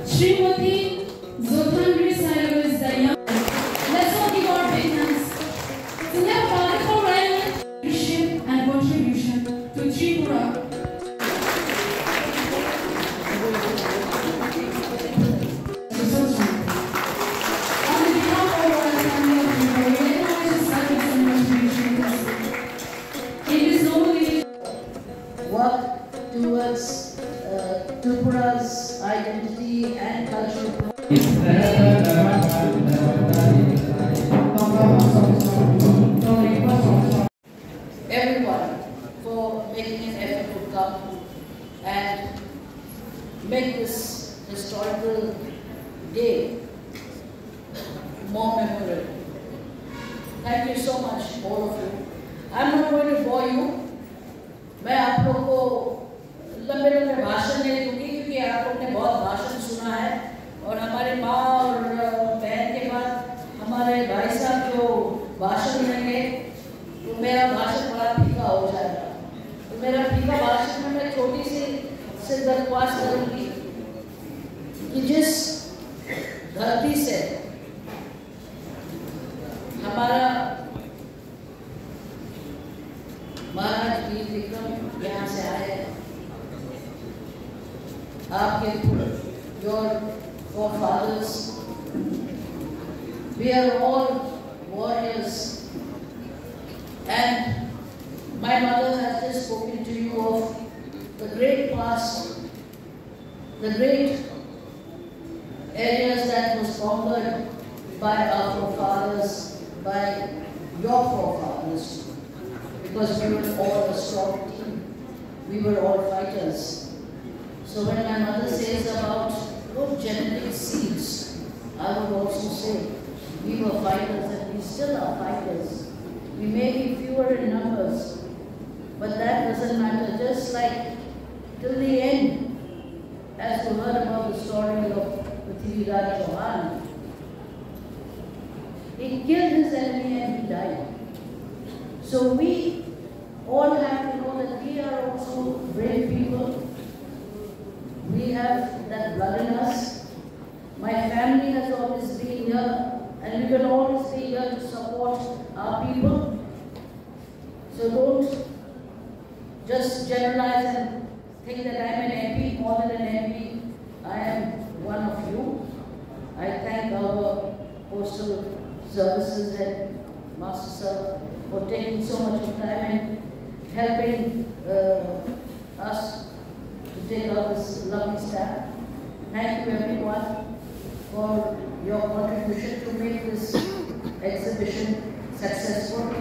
Srimati Zothandri Sayo is the young. Let's all give our big hands to their powerful leadership and contribution to Tripura. Work towards Tripura's identity and cultural. Everyone for making an effort to come and make this historical day more memorable. Thank you so much, all of you. I'm not going to bore you. मैं आप लोग को लंबे लंबे भाषण नहीं दूंगी क्योंकि आप लोग ने बहुत भाषण सुना है और हमारे माँ और बहन के बाद हमारे भाई साहब जो भाषण देंगे तो मेरा भाषण बड़ा फीका हो जाएगा। तो मेरा फीका भाषण में मैं छोटी सी दरख्वास्त करूँगी कि जिस धरती से हमारा महाराज वीर विक्रम यहाँ से आए, आपके your forefathers, we are all warriors, and my mother has just spoken to you of the great past, the great areas that was conquered by our forefathers, by your forefathers. Because we were all a strong team, we were all fighters. So when my mother says about good genetic seeds, I would also say we were fighters and we still are fighters. We may be fewer in numbers, but that doesn't matter. Just like till the end, as you heard about the story of Prithviraj Chauhan, he killed his enemy and he died. So we all have to know that we are also brave people. We have that blood in us. My family has always been here and we will always be here to support our people. So don't just generalize and think that I am an MP more than an MP. I am one of you. I thank our postal services and Master Sir for taking so much of time and helping us to take out this lovely staff. Thank you everyone for your contribution to make this exhibition successful.